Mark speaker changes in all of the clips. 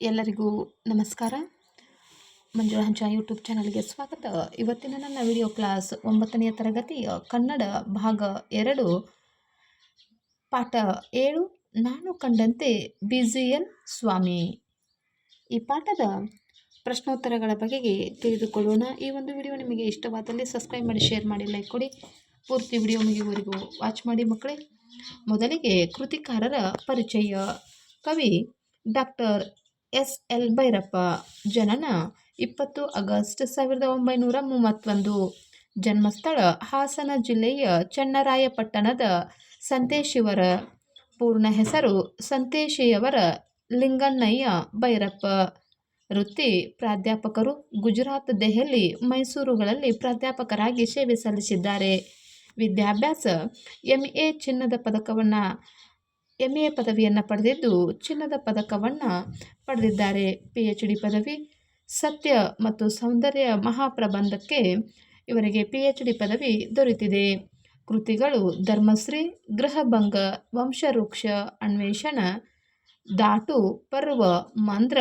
Speaker 1: ಎಲ್ಲರಿಗೂ ನಮಸ್ಕಾರ. ಮಂಜುಳಾ ಹಂಚ ಯೂಟ್ಯೂಬ್ ಚಾನಲ್ಗೆ ಸ್ವಾಗತ. ಇವತ್ತಿನ ನನ್ನ ವಿಡಿಯೋ ಕ್ಲಾಸ್ 9ನೇ ತರಗತಿಯ ಕನ್ನಡ ಭಾಗ 2 ಪಾಠ 7 ನಾನು ಕಂಡಂತೆ BGL ಸ್ವಾಮಿ. ಈ ಪಾಠದ ಪ್ರಶ್ನೋತ್ತರಗಳ ಬಗೆಗೆ ತಿಳಿದುಕೊಳ್ಳೋಣ. ಈ ಒಂದು ವಿಡಿಯೋ ನಿಮಗೆ ಇಷ್ಟವಾದಲ್ಲಿ ಸಬ್ಸ್ಕ್ರೈಬ್ ಮಾಡಿ, ಶೇರ್ ಮಾಡಿ, ಲೈಕ್ ಕೊಡಿ. ಪೂರ್ತಿ ವಿಡಿಯೋ ಮುಗಿಯುವವರೆಗೂ ವಾಚ್ ಮಾಡಿ ಮಕ್ಕಳೇ. ಮೊದಲಿಗೆ ಕೃತಿಕಾರರ ಪರಿಚಯ. ಕವಿ ಡಾಕ್ಟರ್ SL ಭೈರಪ್ಪ. ಜನನ 20 ಆಗಸ್ಟ್ 1931. ಜನ್ಮಸ್ಥಳ ವೃತ್ತಸ್ಥಳ ಜಿಲ್ಲೆಯ ಚನ್ನರಾಯಪಟ್ಟಣದ ಸಂತೇಶಿಯವರ. ಪೂರ್ಣ ಹೆಸರು ಸಂತೇಶಿಯವರ ಲಿಂಗಣ್ಣಯ್ಯ ಭೈರಪ್ಪ. ವೃತ್ತಿ ಪ್ರಾಧ್ಯಾಪಕರು. ಗುಜರಾತ್, ದೆಹಲಿ, ಮೈಸೂರುಗಳಲ್ಲಿ ಪ್ರಾಧ್ಯಾಪಕರಾಗಿ ಸೇವೆ ಸಲ್ಲಿಸಿದ್ದಾರೆ. ವಿದ್ಯಾಭ್ಯಾಸ MA ಪದವಿಯನ್ನು ಪಡೆದಿದ್ದು ಚಿನ್ನದ ಪದಕವನ್ನು ಪಡೆದಿದ್ದಾರೆ. PhD ಪದವಿ. ಸತ್ಯ ಮತ್ತು ಸೌಂದರ್ಯ ಮಹಾಪ್ರಬಂಧಕ್ಕೆ ಇವರಿಗೆ PhD ಪದವಿ ದೊರೆತಿದೆ. ಕೃತಿಗಳು ಧರ್ಮಶ್ರೀ, ಗೃಹಭಂಗ, ವಂಶವೃಕ್ಷ, ಅನ್ವೇಷಣ, ದಾಟು, ಪರ್ವ, ಮಂದ್ರ,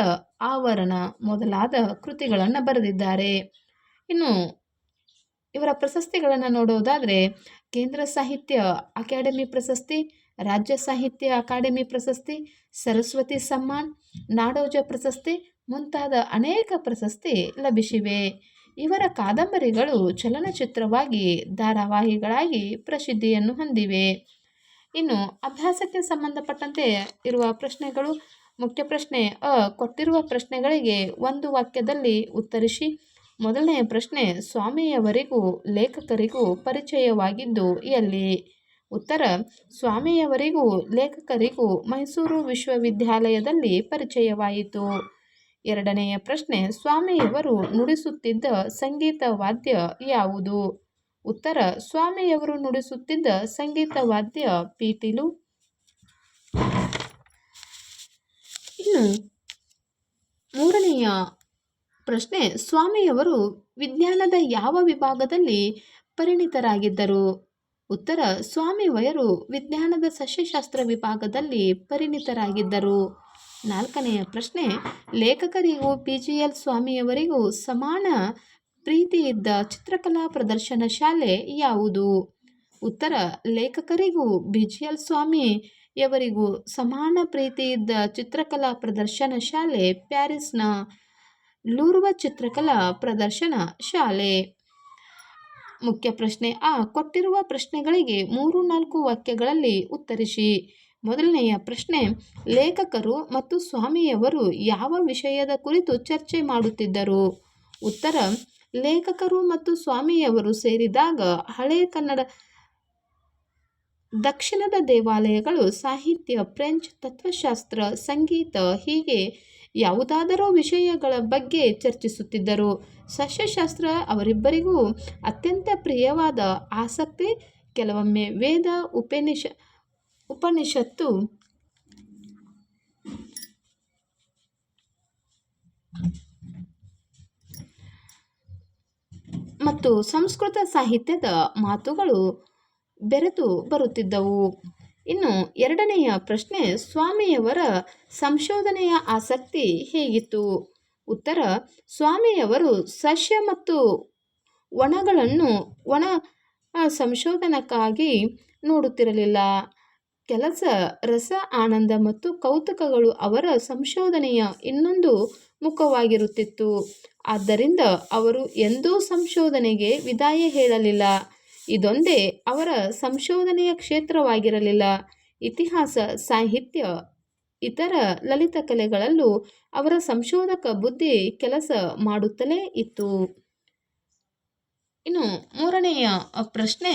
Speaker 1: ಆವರಣ ಮೊದಲಾದ ಕೃತಿಗಳನ್ನು ಬರೆದಿದ್ದಾರೆ. ಇನ್ನು ಇವರ ಪ್ರಶಸ್ತಿಗಳನ್ನು ನೋಡೋದಾದರೆ ಕೇಂದ್ರ ಸಾಹಿತ್ಯ ಅಕಾಡೆಮಿ ಪ್ರಶಸ್ತಿ, ರಾಜ್ಯ ಸಾಹಿತ್ಯ ಅಕಾಡೆಮಿ ಪ್ರಶಸ್ತಿ, ಸರಸ್ವತಿ ಸಮ್ಮಾನ್, ನಾಡೋಜ ಪ್ರಶಸ್ತಿ ಮುಂತಾದ ಅನೇಕ ಪ್ರಶಸ್ತಿ ಲಭಿಸಿವೆ. ಇವರ ಕಾದಂಬರಿಗಳು ಚಲನಚಿತ್ರವಾಗಿ, ಧಾರಾವಾಹಿಗಳಾಗಿ ಪ್ರಸಿದ್ಧಿಯನ್ನು ಹೊಂದಿವೆ. ಇನ್ನು ಅಭ್ಯಾಸಕ್ಕೆ ಸಂಬಂಧಪಟ್ಟಂತೆ ಇರುವ ಪ್ರಶ್ನೆಗಳು. ಮುಖ್ಯ ಪ್ರಶ್ನೆ ಕೊಟ್ಟಿರುವ ಪ್ರಶ್ನೆಗಳಿಗೆ ಒಂದು ವಾಕ್ಯದಲ್ಲಿ ಉತ್ತರಿಸಿ. ಮೊದಲನೆಯ ಪ್ರಶ್ನೆ, ಸ್ವಾಮಿಯವರಿಗೂ ಲೇಖಕರಿಗೂ ಪರಿಚಯವಾಗಿದ್ದು ಎಲ್ಲಿ? ಉತ್ತರ, ಸ್ವಾಮಿಯವರಿಗೂ ಲೇಖಕರಿಗೂ ಮೈಸೂರು ವಿಶ್ವವಿದ್ಯಾಲಯದಲ್ಲಿ ಪರಿಚಯವಾಯಿತು. ಎರಡನೆಯ ಪ್ರಶ್ನೆ, ಸ್ವಾಮಿಯವರು ನುಡಿಸುತ್ತಿದ್ದ ಸಂಗೀತ ವಾದ್ಯ ಯಾವುದು? ಉತ್ತರ, ಸ್ವಾಮಿಯವರು ನುಡಿಸುತ್ತಿದ್ದ ಸಂಗೀತ ವಾದ್ಯ ಪಿಟೀಲು. ಇನ್ನು ಮೂರನೆಯ ಪ್ರಶ್ನೆ, ಸ್ವಾಮಿಯವರು ವಿಜ್ಞಾನದ ಯಾವ ವಿಭಾಗದಲ್ಲಿ ಪರಿಣಿತರಾಗಿದ್ದರು? ಉತ್ತರ, ಸ್ವಾಮಿಯವರು ವಿಜ್ಞಾನದ ಸಸ್ಯಶಾಸ್ತ್ರ ವಿಭಾಗದಲ್ಲಿ ಪರಿಣಿತರಾಗಿದ್ದರು. ನಾಲ್ಕನೆಯ ಪ್ರಶ್ನೆ, ಲೇಖಕರಿಗೂ BGL ಸ್ವಾಮಿಯವರಿಗೂ ಸಮಾನ ಪ್ರೀತಿಯಿದ್ದ ಚಿತ್ರಕಲಾ ಪ್ರದರ್ಶನ ಶಾಲೆ ಯಾವುದು? ಉತ್ತರ, ಲೇಖಕರಿಗೂ BGL ಸ್ವಾಮಿಯವರಿಗೂ ಸಮಾನ ಪ್ರೀತಿಯಿದ್ದ ಚಿತ್ರಕಲಾ ಪ್ರದರ್ಶನ ಶಾಲೆ ಪ್ಯಾರಿಸ್ನ ಲೂರ್ವ ಚಿತ್ರಕಲಾ ಪ್ರದರ್ಶನ ಶಾಲೆ. ಮುಖ್ಯ ಪ್ರಶ್ನೆ ಕೊಟ್ಟಿರುವ ಪ್ರಶ್ನೆಗಳಿಗೆ 3-4 ವಾಕ್ಯಗಳಲ್ಲಿ ಉತ್ತರಿಸಿ. ಮೊದಲನೆಯ ಪ್ರಶ್ನೆ, ಲೇಖಕರು ಮತ್ತು ಸ್ವಾಮಿಯವರು ಯಾವ ವಿಷಯದ ಕುರಿತು ಚರ್ಚೆ ಮಾಡುತ್ತಿದ್ದರು? ಉತ್ತರ, ಲೇಖಕರು ಮತ್ತು ಸ್ವಾಮಿಯವರು ಸೇರಿದಾಗ ಹಳೆ ಕನ್ನಡ, ದಕ್ಷಿಣದ ದೇವಾಲಯಗಳು, ಸಾಹಿತ್ಯ, ಫ್ರೆಂಚ್ ತತ್ವಶಾಸ್ತ್ರ, ಸಂಗೀತ ಹೀಗೆ ಯಾವುದಾದರೂ ವಿಷಯಗಳ ಬಗ್ಗೆ ಚರ್ಚಿಸುತ್ತಿದ್ದರು. ಸಸ್ಯಶಾಸ್ತ್ರ ಅವರಿಬ್ಬರಿಗೂ ಅತ್ಯಂತ ಪ್ರಿಯವಾದ ಆಸಕ್ತಿ. ಕೆಲವೊಮ್ಮೆ ವೇದ, ಉಪನಿಷತ್ತು ಮತ್ತು ಸಂಸ್ಕೃತ ಸಾಹಿತ್ಯದ ಮಾತುಗಳು ಬೆರೆತು ಬರುತ್ತಿದ್ದವು. ಇನ್ನು ಎರಡನೆಯ ಪ್ರಶ್ನೆ, ಸ್ವಾಮಿಯವರ ಸಂಶೋಧನೆಯ ಆಸಕ್ತಿ ಹೇಗಿತ್ತು? ಉತ್ತರ, ಸ್ವಾಮಿಯವರು ಸಸ್ಯ ಮತ್ತು ಒಣಗಳನ್ನು ಒಣ ಸಂಶೋಧನಕ್ಕಾಗಿ ನೋಡುತ್ತಿರಲಿಲ್ಲ. ಕೆಲಸ, ರಸ, ಆನಂದ ಮತ್ತು ಕೌತುಕಗಳು ಅವರ ಸಂಶೋಧನೆಯ ಇನ್ನೊಂದು ಮುಖವಾಗಿರುತ್ತಿತ್ತು. ಆದ್ದರಿಂದ ಅವರು ಎಂದೂ ಸಂಶೋಧನೆಗೆ ವಿದಾಯ ಹೇಳಲಿಲ್ಲ. ಇದೊಂದೇ ಅವರ ಸಂಶೋಧನೆಯ ಕ್ಷೇತ್ರವಾಗಿರಲಿಲ್ಲ. ಇತಿಹಾಸ, ಸಾಹಿತ್ಯ, ಇತರ ಲಲಿತ ಕಲೆಗಳಲ್ಲೂ ಅವರ ಸಂಶೋಧಕ ಬುದ್ಧಿ ಕೆಲಸ ಮಾಡುತ್ತಲೇ ಇತ್ತು. ಇನ್ನು ಮೂರನೆಯ ಪ್ರಶ್ನೆ,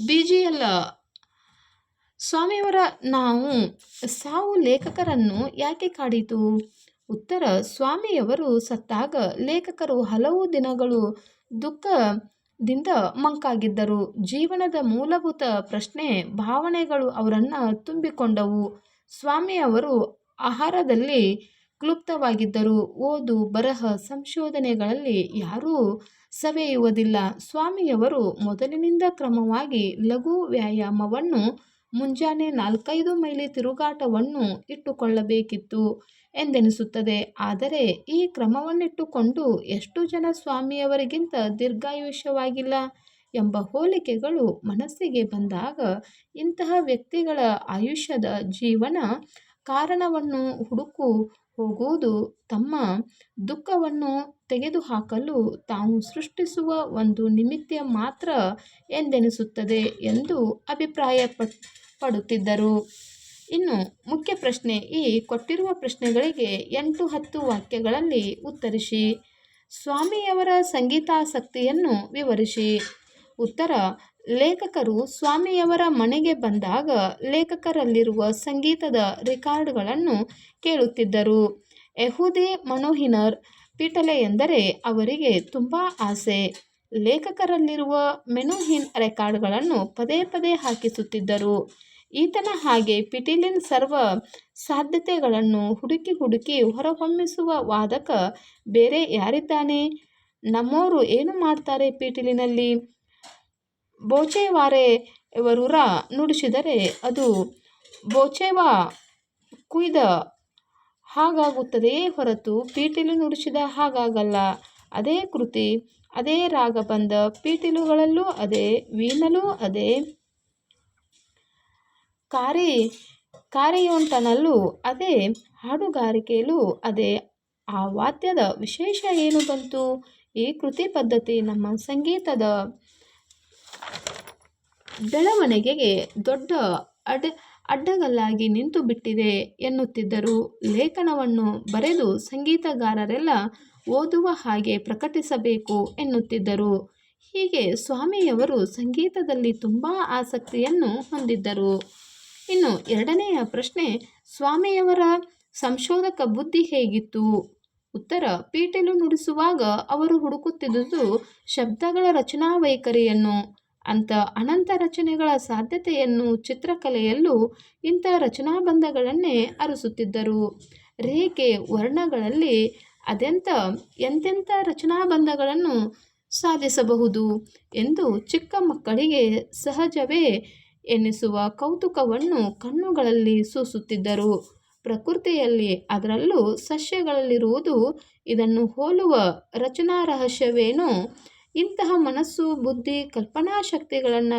Speaker 1: BGL ಸ್ವಾಮಿಯವರ ಸಾವು ಲೇಖಕರನ್ನು ಯಾಕೆ ಕಾಡಿತು? ಉತ್ತರ, ಸ್ವಾಮಿಯವರು ಸತ್ತಾಗ ಲೇಖಕರು ಹಲವು ದಿನಗಳು ದುಃಖದಿಂದ ಮಂಕಾಗಿದ್ದರು. ಜೀವನದ ಮೂಲಭೂತ ಪ್ರಶ್ನೆ, ಭಾವನೆಗಳು ಅವರನ್ನು ತುಂಬಿಕೊಂಡವು. ಸ್ವಾಮಿಯವರು ಆಹಾರದಲ್ಲಿ ಕ್ಲುಪ್ತವಾಗಿದ್ದರು. ಓದು, ಬರಹ, ಸಂಶೋಧನೆಗಳಲ್ಲಿ ಯಾರೂ ಸವೆಯುವುದಿಲ್ಲ. ಸ್ವಾಮಿಯವರು ಮೊದಲಿನಿಂದ ಕ್ರಮವಾಗಿ ಲಘು ವ್ಯಾಯಾಮವನ್ನು, ಮುಂಜಾನೆ 4-5 ಮೈಲಿ ತಿರುಗಾಟವನ್ನು ಇಟ್ಟುಕೊಳ್ಳಬೇಕಿತ್ತು. ಎಂದೆನಿಸುತ್ತದೆ. ಆದರೆ ಈ ಕ್ರಮವನ್ನಿಟ್ಟುಕೊಂಡು ಎಷ್ಟು ಜನ ಸ್ವಾಮಿಯವರಿಗಿಂತ ದೀರ್ಘಾಯುಷ್ಯವಾಗಿಲ್ಲ ಎಂಬ ಹೋಲಿಕೆಗಳು ಮನಸ್ಸಿಗೆ ಬಂದಾಗ ಇಂತಹ ವ್ಯಕ್ತಿಗಳ ಆಯುಷ್ಯದ ಜೀವನ ಕಾರಣವನ್ನು ಹುಡುಕು ಹೋಗುವುದು ತಮ್ಮ ದುಃಖವನ್ನು ತೆಗೆದುಹಾಕಲು ತಾವು ಸೃಷ್ಟಿಸುವ ಒಂದು ನಿಮಿತ್ತ ಮಾತ್ರ ಎಂದೆನಿಸುತ್ತದೆ ಎಂದು ಪಡುತ್ತಿದ್ದರು. ಇನ್ನು ಮುಖ್ಯ ಪ್ರಶ್ನೆ: ಈ ಕೊಟ್ಟಿರುವ ಪ್ರಶ್ನೆಗಳಿಗೆ 8-10 ವಾಕ್ಯಗಳಲ್ಲಿ ಉತ್ತರಿಸಿ. ಸ್ವಾಮಿಯವರ ಸಂಗೀತಾಸಕ್ತಿಯನ್ನು ವಿವರಿಸಿ. ಉತ್ತರ: ಲೇಖಕರು ಸ್ವಾಮಿಯವರ ಮನೆಗೆ ಬಂದಾಗ ಲೇಖಕರಲ್ಲಿರುವ ಸಂಗೀತದ ರೆಕಾರ್ಡ್ಗಳನ್ನು ಕೇಳುತ್ತಿದ್ದರು. ಯಹೂದಿ ಮನೋಹಿನರ್ ಪೀಟಲೆ ಎಂದರೆ ಅವರಿಗೆ ತುಂಬ ಆಸೆ. ಲೇಖಕರಲ್ಲಿರುವ ಮೆನುಹಿನ್ ರೆಕಾರ್ಡ್ಗಳನ್ನು ಪದೇ ಪದೇ ಹಾಕಿಸುತ್ತಿದ್ದರು. ಈತನ ಹಾಗೆ ಪಿಟೀಲಿನ ಸರ್ವ ಸಾಧ್ಯತೆಗಳನ್ನು ಹುಡುಕಿ ಹುಡುಕಿ ಹೊರಹೊಮ್ಮಿಸುವ ವಾದಕ ಬೇರೆ ಯಾರಿದ್ದಾನೆ? ನಮ್ಮೋರು ಏನು ಮಾಡ್ತಾರೆ ಪಿಟೀಲಿನಲ್ಲಿ? ಬೋಚೆವಾರೆಯವರೂರ ನುಡಿಸಿದರೆ ಅದು ಬೋಚೆವಾ ಕುಯ್ದ ಹಾಗಾಗುತ್ತದೆಯೇ ಹೊರತು ಪೀಟೀಲು ನುಡಿಸಿದ ಹಾಗಾಗಲ್ಲ. ಅದೇ ಕೃತಿ, ಅದೇ ರಾಗಬಂಧ, ಪೀಟೀಲುಗಳಲ್ಲೂ ಅದೇ, ವೀಣೆಲೂ ಅದೇ, ಕಾರಿಯೋಟನಲ್ಲೂ ಅದೇ, ಹಾಡುಗಾರಿಕೆಯಲ್ಲೂ ಅದೇ. ಆ ವಾದ್ಯದ ವಿಶೇಷ ಏನು ಬಂತು? ಈ ಕೃತಿ ಪದ್ಧತಿ ನಮ್ಮ ಸಂಗೀತದ ಬೆಳವಣಿಗೆಗೆ ದೊಡ್ಡ ಅಡ್ಡಗಲ್ಲಾಗಿ ನಿಂತು ಬಿಟ್ಟಿದೆ ಎನ್ನುತ್ತಿದ್ದರು. ಲೇಖನವನ್ನು ಬರೆದು ಸಂಗೀತಗಾರರೆಲ್ಲ ಓದುವ ಹಾಗೆ ಪ್ರಕಟಿಸಬೇಕು ಎನ್ನುತ್ತಿದ್ದರು. ಹೀಗೆ ಸ್ವಾಮಿಯವರು ಸಂಗೀತದಲ್ಲಿ ತುಂಬ ಆಸಕ್ತಿಯನ್ನು ಹೊಂದಿದ್ದರು. ಇನ್ನು ಎರಡನೆಯ ಪ್ರಶ್ನೆ: ಸ್ವಾಮಿಯವರ ಸಂಶೋಧಕ ಬುದ್ಧಿ ಹೇಗಿತ್ತು? ಉತ್ತರ: ಪೀಟೀಲು ನುಡಿಸುವಾಗ ಅವರು ಹುಡುಕುತ್ತಿದ್ದುದು ಶಬ್ದಗಳ ರಚನಾ ವೈಖರಿಯನ್ನು, ಅನಂತ ರಚನೆಗಳ ಸಾಧ್ಯತೆಯನ್ನು. ಚಿತ್ರಕಲೆಯಲ್ಲೂ ಇಂಥ ರಚನಾಬಂಧಗಳನ್ನೇ ಅರಸುತ್ತಿದ್ದರು. ರೇಖೆ, ವರ್ಣಗಳಲ್ಲಿ ಎಂತೆಂಥ ರಚನಾಬಂಧಗಳನ್ನು ಸಾಧಿಸಬಹುದು ಎಂದು ಚಿಕ್ಕ ಮಕ್ಕಳಿಗೆ ಸಹಜವೇ ಎನ್ನಿಸುವ ಕೌತುಕವನ್ನು ಕಣ್ಣುಗಳಲ್ಲಿ ಸೂಸುತ್ತಿದ್ದರು. ಪ್ರಕೃತಿಯಲ್ಲಿ, ಅದರಲ್ಲೂ ಸಸ್ಯಗಳಲ್ಲಿರುವುದು ಇದನ್ನು ಹೋಲುವ ರಚನಾರಹಸ್ಯವೇನೋ? ಇಂತಹ ಮನಸ್ಸು, ಬುದ್ಧಿ, ಕಲ್ಪನಾಶಕ್ತಿಗಳನ್ನು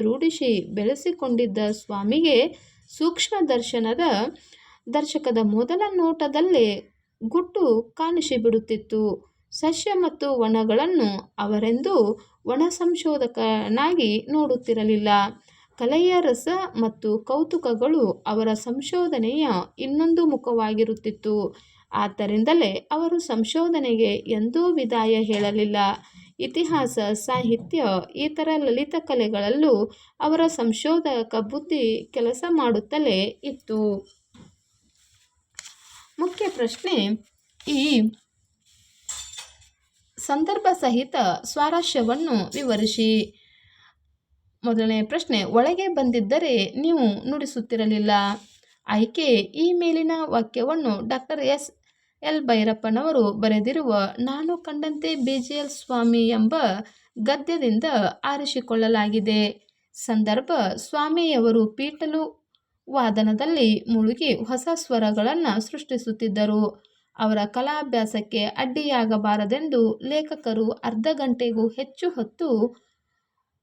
Speaker 1: ರೂಢಿಸಿ ಬೆಳೆಸಿಕೊಂಡಿದ್ದ ಸ್ವಾಮಿಗೆ ಸೂಕ್ಷ್ಮ ದರ್ಶಕದ ಮೊದಲ ನೋಟದಲ್ಲೇ ಗುಟ್ಟು ಕಾಣಿಸಿಬಿಡುತ್ತಿತ್ತು. ಸಸ್ಯ ಮತ್ತು ವನಗಳನ್ನು ಅವರೆಂದೂ ವನ ಸಂಶೋಧಕನಾಗಿ ನೋಡುತ್ತಿರಲಿಲ್ಲ. ಕಲೆಯ ರಸ ಮತ್ತು ಕೌತುಕಗಳು ಅವರ ಸಂಶೋಧನೆಯ ಇನ್ನೊಂದು ಮುಖವಾಗಿರುತ್ತಿತ್ತು. ಆದ್ದರಿಂದಲೇ ಅವರು ಸಂಶೋಧನೆಗೆ ಎಂದೂ ವಿದಾಯ ಹೇಳಲಿಲ್ಲ. ಇತಿಹಾಸ, ಸಾಹಿತ್ಯ, ಇತರ ಲಲಿತ ಕಲೆಗಳಲ್ಲೂ ಅವರ ಸಂಶೋಧಕ ಬುದ್ಧಿ ಕೆಲಸ ಮಾಡುತ್ತಲೇ ಇತ್ತು. ಮುಖ್ಯ ಪ್ರಶ್ನೆ: ಈ ಸಂದರ್ಭ ಸಹಿತ ಸ್ವಾರಸ್ಯವನ್ನು ವಿವರಿಸಿ. ಮೊದಲನೇ ಪ್ರಶ್ನೆ: ಒಳಗೆ ಬಂದಿದ್ದರೆ ನೀವು ನುಡಿಸುತ್ತಿರಲಿಲ್ಲ. ಆಯ್ಕೆ: ಈ ಮೇಲಿನ ವಾಕ್ಯವನ್ನು ಡಾ ಎಸ್. ಎಲ್. ಭೈರಪ್ಪನವರು ಬರೆದಿರುವ ನಾನು ಕಂಡಂತೆ ಬಿಜಿಎಲ್ ಸ್ವಾಮಿ ಎಂಬ ಗದ್ಯದಿಂದ ಆರಿಸಿಕೊಳ್ಳಲಾಗಿದೆ. ಸಂದರ್ಭ: ಸ್ವಾಮಿಯವರು ಪೀಟಲು ವಾದನದಲ್ಲಿ ಮುಳುಗಿ ಹೊಸ ಸ್ವರಗಳನ್ನು ಸೃಷ್ಟಿಸುತ್ತಿದ್ದರು. ಅವರ ಕಲಾಭ್ಯಾಸಕ್ಕೆ ಅಡ್ಡಿಯಾಗಬಾರದೆಂದು ಲೇಖಕರು ಅರ್ಧ ಗಂಟೆಗೂ ಹೆಚ್ಚು ಹೊತ್ತು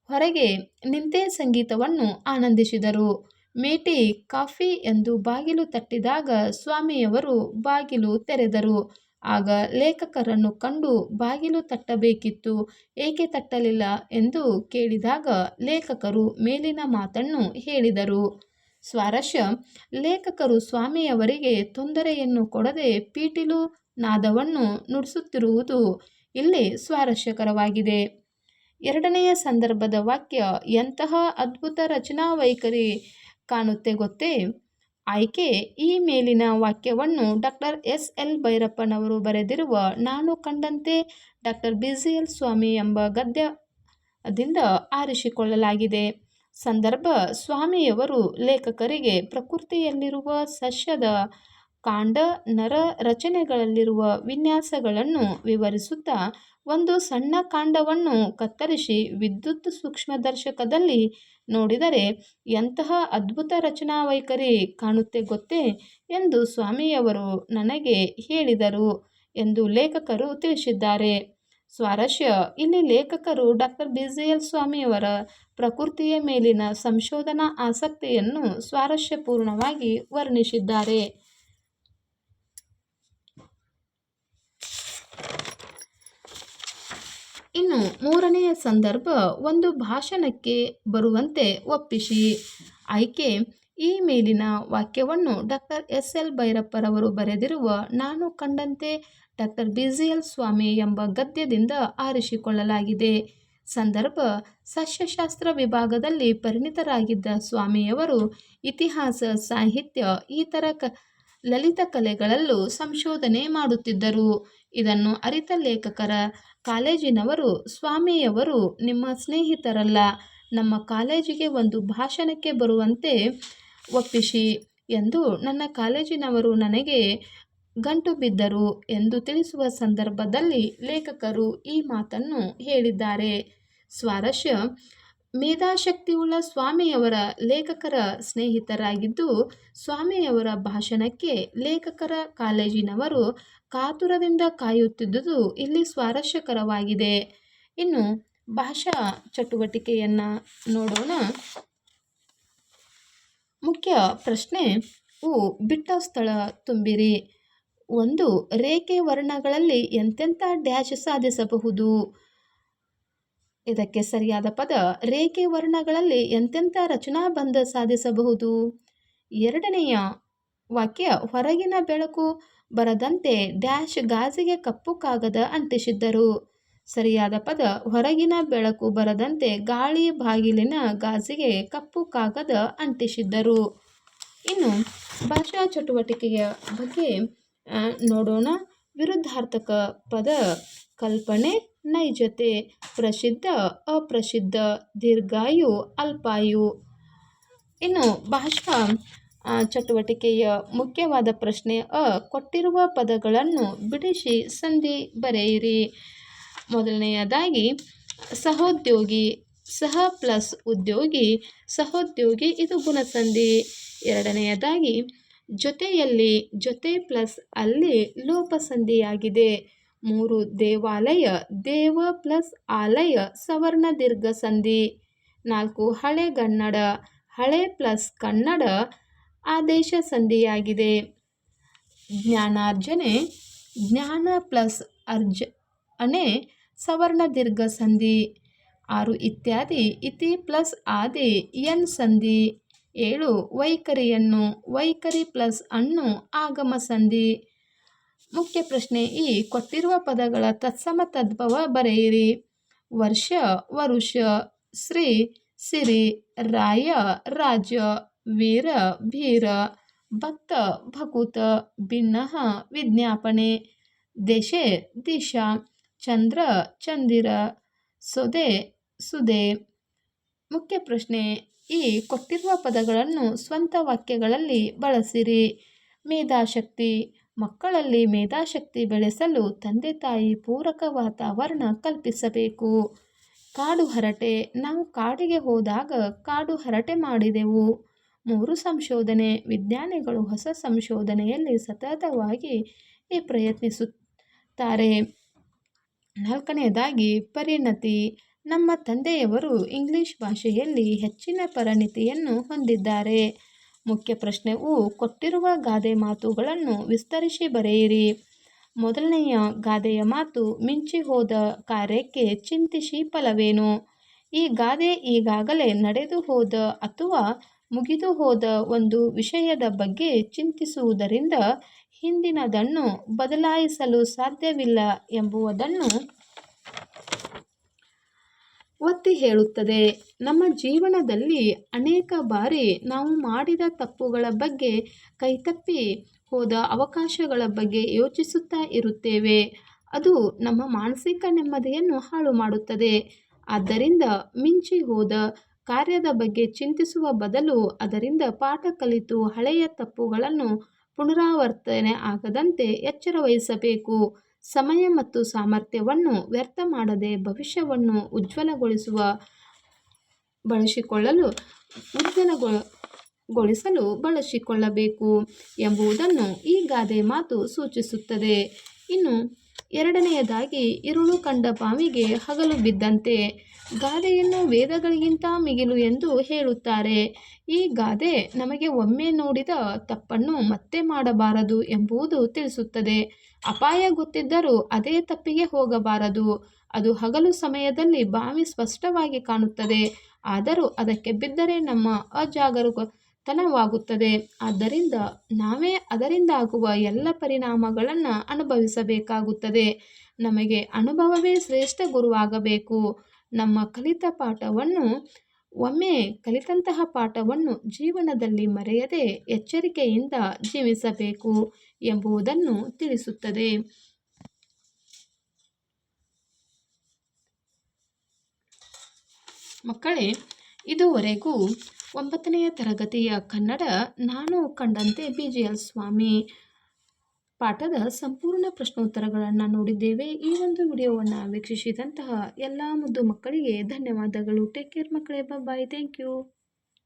Speaker 1: ಹೊರಗೆ ನಿಂತೇ ಸಂಗೀತವನ್ನು ಆನಂದಿಸಿದರು. ಮೇಟಿ, ಕಾಫಿ ಎಂದು ಬಾಗಿಲು ತಟ್ಟಿದಾಗ ಸ್ವಾಮಿಯವರು ಬಾಗಿಲು ತೆರೆದರು. ಆಗ ಲೇಖಕರನ್ನು ಕಂಡು ಬಾಗಿಲು ತಟ್ಟಬೇಕಿತ್ತು, ಏಕೆ ತಟ್ಟಲಿಲ್ಲ ಎಂದು ಕೇಳಿದಾಗ ಲೇಖಕರು ಮೇಲಿನ ಮಾತನ್ನು ಹೇಳಿದರು. ಸ್ವಾರಸ್ಯ: ಲೇಖಕರು ಸ್ವಾಮಿಯವರಿಗೆ ತೊಂದರೆಯನ್ನು ಕೊಡದೆ ಪೀಟೀಲು ನಾದವನ್ನು ನುಡಿಸುತ್ತಿರುವುದು ಇಲ್ಲಿ ಸ್ವಾರಸ್ಯಕರವಾಗಿದೆ. ಎರಡನೆಯ ಸಂದರ್ಭದ ವಾಕ್ಯ ಎಂತಹ ಅದ್ಭುತ ರಚನಾ ವೈಖರಿ ಕಾಣುತ್ತೆ ಗೊತ್ತೇ? ಆಯ್ಕೆ: ಈ ಮೇಲಿನ ವಾಕ್ಯವನ್ನು ಡಾ ಎಸ್. ಎಲ್. ಭೈರಪ್ಪನವರು ಬರೆದಿರುವ ನಾನು ಕಂಡಂತೆ ಡಾ ಬಿಜಿಎಲ್ ಸ್ವಾಮಿ ಎಂಬ ಗದ್ಯದಿಂದ ಆರಿಸಿಕೊಳ್ಳಲಾಗಿದೆ. ಸಂದರ್ಭ: ಸ್ವಾಮಿಯವರು ಲೇಖಕರಿಗೆ ಪ್ರಕೃತಿಯಲ್ಲಿರುವ ಸಸ್ಯದ ಕಾಂಡ ನರ ರಚನೆಗಳಲ್ಲಿರುವ ವಿನ್ಯಾಸಗಳನ್ನು ವಿವರಿಸುತ್ತಾ ಒಂದು ಸಣ್ಣ ಕಾಂಡವನ್ನು ಕತ್ತರಿಸಿ ವಿದ್ಯುತ್ ಸೂಕ್ಷ್ಮದರ್ಶಕದಲ್ಲಿ ನೋಡಿದರೆ ಎಂತಹ ಅದ್ಭುತ ರಚನಾ ವೈಖರಿ ಕಾಣುತ್ತೆ ಗೊತ್ತೇ ಎಂದು ಸ್ವಾಮಿಯವರು ನನಗೆ ಹೇಳಿದರು ಎಂದು ಲೇಖಕರು ತಿಳಿಸಿದ್ದಾರೆ. ಸ್ವಾರಸ್ಯ: ಇಲ್ಲಿ ಲೇಖಕರು ಡಾಕ್ಟರ್ BGL ಸ್ವಾಮಿಯವರ ಪ್ರಕೃತಿಯ ಮೇಲಿನ ಸಂಶೋಧನಾ ಆಸಕ್ತಿಯನ್ನು ಸ್ವಾರಸ್ಯಪೂರ್ಣವಾಗಿ ವರ್ಣಿಸಿದ್ದಾರೆ. ಇನ್ನು ಮೂರನೆಯ ಸಂದರ್ಭ ಒಂದು ಭಾಷಣಕ್ಕೆ ಬರುವಂತೆ ಒಪ್ಪಿಸಿ. ಆಯ್ಕೆ: ಈ ಮೇಲಿನ ವಾಕ್ಯವನ್ನು ಡಾಕ್ಟರ್ SL ಭೈರಪ್ಪರವರು ಬರೆದಿರುವ ನಾನು ಕಂಡಂತೆ ಡಾಕ್ಟರ್ BGL ಸ್ವಾಮಿ ಎಂಬ ಗದ್ಯದಿಂದ ಆರಿಸಿಕೊಳ್ಳಲಾಗಿದೆ. ಸಂದರ್ಭ: ಸಸ್ಯಶಾಸ್ತ್ರ ವಿಭಾಗದಲ್ಲಿ ಪರಿಣಿತರಾಗಿದ್ದ ಸ್ವಾಮಿಯವರು ಇತಿಹಾಸ, ಸಾಹಿತ್ಯ, ಇತರ ಲಲಿತ ಕಲೆಗಳಲ್ಲೂ ಸಂಶೋಧನೆ ಮಾಡುತ್ತಿದ್ದರು. ಇದನ್ನು ಅರಿತ ಲೇಖಕರ ಕಾಲೇಜಿನವರು ಸ್ವಾಮಿಯವರು ನಿಮ್ಮ ಸ್ನೇಹಿತರಲ್ಲ, ನಮ್ಮ ಕಾಲೇಜಿಗೆ ಒಂದು ಭಾಷಣಕ್ಕೆ ಬರುವಂತೆ ಒಪ್ಪಿಸಿ ಎಂದು ನನ್ನ ಕಾಲೇಜಿನವರು ನನಗೆ ಗಂಟು ಬಿದ್ದರು ಎಂದು ತಿಳಿಸುವ ಸಂದರ್ಭದಲ್ಲಿ ಲೇಖಕರು ಈ ಮಾತನ್ನು ಹೇಳಿದ್ದಾರೆ. ಸ್ವಾರಸ್ಯ: ಮೇಧಾಶಕ್ತಿಯುಳ್ಳ ಸ್ವಾಮಿಯವರ ಲೇಖಕರ ಸ್ನೇಹಿತರಾಗಿದ್ದು ಸ್ವಾಮಿಯವರ ಭಾಷಣಕ್ಕೆ ಲೇಖಕರ ಕಾಲೇಜಿನವರು ಕಾತುರದಿಂದ ಕಾಯುತ್ತಿದ್ದುದು ಇಲ್ಲಿ ಸ್ವಾರಸ್ಯಕರವಾಗಿದೆ. ಇನ್ನು ಭಾಷಾ ಚಟುವಟಿಕೆಯನ್ನು ನೋಡೋಣ. ಮುಖ್ಯ ಪ್ರಶ್ನೆ ಉ ಬಿಟ್ಟ ಸ್ಥಳ ತುಂಬಿರಿ. 1. ರೇಖೆ ವರ್ಣಗಳಲ್ಲಿ ಎಂತೆಂಥ ಡ್ಯಾಶ್ ಸಾಧಿಸಬಹುದು? ಇದಕ್ಕೆ ಸರಿಯಾದ ಪದ ರೇಖೆ ವರ್ಣಗಳಲ್ಲಿ ಎಂತೆಂಥ ರಚನಾಬಂಧ ಸಾಧಿಸಬಹುದು. 2ನೆಯ ವಾಕ್ಯ ಹೊರಗಿನ ಬೆಳಕು ಬರದಂತೆ ಡ್ಯಾಶ್ ಗಾಜಿಗೆ ಕಪ್ಪು ಕಾಗದ ಅಂಟಿಸಿದ್ದರು. ಸರಿಯಾದ ಪದ ಹೊರಗಿನ ಬೆಳಕು ಬರದಂತೆ ಗಾಳಿ ಬಾಗಿಲಿನ ಗಾಜಿಗೆ ಕಪ್ಪು ಕಾಗದ ಅಂಟಿಸಿದ್ದರು. ಇನ್ನು ಭಾಷಾ ಚಟುವಟಿಕೆಯ ಬಗ್ಗೆ ನೋಡೋಣ. ವಿರುದ್ಧಾರ್ಥಕ ಪದ ಕಲ್ಪನೆ, ನೈಜತೆ, ಪ್ರಸಿದ್ಧ, ಅಪ್ರಸಿದ್ಧ, ದೀರ್ಘಾಯು, ಅಲ್ಪಾಯು. ಇನ್ನು ಭಾಷಾ ಚಟುವಟಿಕೆಯ ಮುಖ್ಯವಾದ ಪ್ರಶ್ನೆ ಕೊಟ್ಟಿರುವ ಪದಗಳನ್ನು ಬಿಡಿಸಿ ಸಂಧಿ ಬರೆಯಿರಿ. ಮೊದಲನೆಯದಾಗಿ ಸಹೋದ್ಯೋಗಿ, ಸಹ ಪ್ಲಸ್ ಉದ್ಯೋಗಿ, ಸಹೋದ್ಯೋಗಿ ಇದು ಗುಣಸಂಧಿ. 2ನೆಯದಾಗಿ ಜೊತೆಯಲ್ಲಿ, ಜೊತೆ ಪ್ಲಸ್ ಅಲ್ಲಿ ಲೋಪಸಂಧಿಯಾಗಿದೆ. 3 ದೇವಾಲಯ, ದೇವ ಪ್ಲಸ್ ಆಲಯ ಸವರ್ಣ ದೀರ್ಘ ಸಂಧಿ. 4 ಹಳೆಗನ್ನಡ, ಹಳೆ ಪ್ಲಸ್ ಕನ್ನಡ ಆದೇಶ ಸಂಧಿಯಾಗಿದೆ. ಜ್ಞಾನಾರ್ಜನೆ, ಜ್ಞಾನ ಪ್ಲಸ್ ಅರ್ಜನೆ ಸವರ್ಣ ದೀರ್ಘ ಸಂಧಿ. 6 ಇತ್ಯಾದಿ, ಇತಿ ಪ್ಲಸ್ ಆದಿ ಎನ್ ಸಂಧಿ. 7 ವೈಖರಿಯನ್ನು, ವೈಖರಿ ಪ್ಲಸ್ ಅನ್ನು ಆಗಮ ಸಂಧಿ. ಮುಖ್ಯ ಪ್ರಶ್ನೆ ಈ ಕೊಟ್ಟಿರುವ ಪದಗಳ ತತ್ಸಮ ತದ್ಭವ ಬರೆಯಿರಿ. ವರ್ಷ, ವರುಷ, ಶ್ರೀ, ಸಿರಿ, ರಾಯ, ರಾಜ, ವೀರ, ಭೀರ, ಭಕ್ತ, ಭಕುತ, ಭಿನ್ನಃ, ವಿಜ್ಞಾಪನೆ, ದೆಸೆ, ದಿಶಾ, ಚಂದ್ರ, ಚಂದಿರ, ಸೊದೆ, ಸುದೆ. ಮುಖ್ಯ ಪ್ರಶ್ನೆ ಈ ಕೊಟ್ಟಿರುವ ಪದಗಳನ್ನು ಸ್ವಂತ ವಾಕ್ಯಗಳಲ್ಲಿ ಬಳಸಿರಿ. ಮೇಧಾಶಕ್ತಿ: ಮಕ್ಕಳಲ್ಲಿ ಮೇಧಾಶಕ್ತಿ ಬೆಳೆಸಲು ತಂದೆ ತಾಯಿ ಪೂರಕ ವಾತಾವರಣ ಕಲ್ಪಿಸಬೇಕು. ಕಾಡು ಹರಟೆ: ನಾವು ಕಾಡಿಗೆ ಹೋದಾಗ ಕಾಡು ಹರಟೆ ಮಾಡಿದೆವು. 3 ಸಂಶೋಧನೆ: ವಿಜ್ಞಾನಿಗಳು ಹೊಸ ಸಂಶೋಧನೆಯಲ್ಲಿ ಸತತವಾಗಿ ಪ್ರಯತ್ನಿಸುತ್ತಾರೆ. 4ನೇದಾಗಿ ಪರಿಣತಿ: ನಮ್ಮ ತಂದೆಯವರು ಇಂಗ್ಲಿಷ್ ಭಾಷೆಯಲ್ಲಿ ಹೆಚ್ಚಿನ ಪರಿಣಿತಿಯನ್ನು ಹೊಂದಿದ್ದಾರೆ. ಮುಖ್ಯ ಪ್ರಶ್ನೆ ಕೊಟ್ಟಿರುವ ಗಾದೆ ಮಾತುಗಳನ್ನು ವಿಸ್ತರಿಸಿ ಬರೆಯಿರಿ. ಮೊದಲನೆಯ ಗಾದೆಯ ಮಾತು ಮಿಂಚಿ ಹೋದ ಕಾರ್ಯಕ್ಕೆ ಚಿಂತಿಸಿ ಫಲವೇನು? ಈ ಗಾದೆ ಈಗಾಗಲೇ ನಡೆದು ಹೋದ ಅಥವಾ ಮುಗಿದು ಹೋದ ಒಂದು ವಿಷಯದ ಬಗ್ಗೆ ಚಿಂತಿಸುವುದರಿಂದ ಹಿಂದಿನದನ್ನು ಬದಲಾಯಿಸಲು ಸಾಧ್ಯವಿಲ್ಲ ಎಂಬುದನ್ನು ಒತ್ತಿ ಹೇಳುತ್ತದೆ. ನಮ್ಮ ಜೀವನದಲ್ಲಿ ಅನೇಕ ಬಾರಿ ನಾವು ಮಾಡಿದ ತಪ್ಪುಗಳ ಬಗ್ಗೆ, ಕೈತಪ್ಪಿ ಹೋದ ಅವಕಾಶಗಳ ಬಗ್ಗೆ ಯೋಚಿಸುತ್ತಾ ಇರುತ್ತೇವೆ. ಅದು ನಮ್ಮ ಮಾನಸಿಕ ನೆಮ್ಮದಿಯನ್ನು ಹಾಳು ಮಾಡುತ್ತದೆ. ಆದ್ದರಿಂದ ಮಿಂಚಿ ಹೋದ ಕಾರ್ಯದ ಬಗ್ಗೆ ಚಿಂತಿಸುವ ಬದಲು ಅದರಿಂದ ಪಾಠ ಕಲಿತು ಹಳೆಯ ತಪ್ಪುಗಳನ್ನು ಪುನರಾವರ್ತನೆ ಆಗದಂತೆ ಎಚ್ಚರ ವಹಿಸಬೇಕು. ಸಮಯ ಮತ್ತು ಸಾಮರ್ಥ್ಯವನ್ನು ವ್ಯರ್ಥ ಮಾಡದೆ ಭವಿಷ್ಯವನ್ನು ಬಳಸಿಕೊಳ್ಳಲು ಉಜ್ವಲಗೊಳಿಸಲು ಬಳಸಿಕೊಳ್ಳಬೇಕು ಎಂಬುದನ್ನು ಈ ಗಾದೆ ಮಾತು ಸೂಚಿಸುತ್ತದೆ. ಇನ್ನು ಎರಡನೆಯದಾಗಿ, ഇരുಳು ಕಂಡ ಬಾವಿಗೆ ಹಗಲು ಬಿದ್ದಂತೆ. ಗಾದೆಯನ್ನು ವೇದಗಳಿಗಿಂತ ಮಿಗಿಲು ಎಂದು ಹೇಳುತ್ತಾರೆ. ಈ ಗಾದೆ ನಮಗೆ ಒಮ್ಮೆ ನೋಡಿದ ತಪ್ಪನ್ನು ಮತ್ತೆ ಮಾಡಬಾರದು ಎಂಬುದು ತಿಳಿಸುತ್ತದೆ. ಅಪಾಯ ಗೊತ್ತಿದ್ದರೂ ಅದೇ ತಪ್ಪಿಗೆ ಹೋಗಬಾರದು. ಅದು ಹಗಲು ಸಮಯದಲ್ಲಿ ಬಾವಿ ಸ್ಪಷ್ಟವಾಗಿ ಕಾಣುತ್ತದೆ, ಆದರೂ ಅದಕ್ಕೆ ಬಿದ್ದರೆ ನಮ್ಮ ಅಜಾಗರೂಕತನವಾಗುತ್ತದೆ. ಆದ್ದರಿಂದ ನಾವೇ ಅದರಿಂದಾಗುವ ಎಲ್ಲ ಪರಿಣಾಮಗಳನ್ನು ಅನುಭವಿಸಬೇಕಾಗುತ್ತದೆ. ನಮಗೆ ಅನುಭವವೇ ಶ್ರೇಷ್ಠ ಗುರುವಾಗಬೇಕು. ಒಮ್ಮೆ ಕಲಿತಂತಹ ಪಾಠವನ್ನು ಜೀವನದಲ್ಲಿ ಮರೆಯದೆ ಎಚ್ಚರಿಕೆಯಿಂದ ಜೀವಿಸಬೇಕು ಎಂಬುದನ್ನು ತಿಳಿಸುತ್ತದೆ. ಮಕ್ಕಳೇ, ಇದುವರೆಗೂ 9ನೇ ತರಗತಿಯ ಕನ್ನಡ ನಾನು ಕಂಡಂತೆ BGL ಸ್ವಾಮಿ ಪಾಠದ ಸಂಪೂರ್ಣ ಪ್ರಶ್ನೋತ್ತರಗಳನ್ನು ನೋಡಿದ್ದೇವೆ. ಈ ಒಂದು ವಿಡಿಯೋವನ್ನು ವೀಕ್ಷಿಸಿದಂತಹ ಎಲ್ಲ ಮುದ್ದು ಮಕ್ಕಳಿಗೆ ಧನ್ಯವಾದಗಳು. ಟೇಕ್ ಕೇರ್ ಮಕ್ಕಳೇ. ಬಾಯ್. Thank you.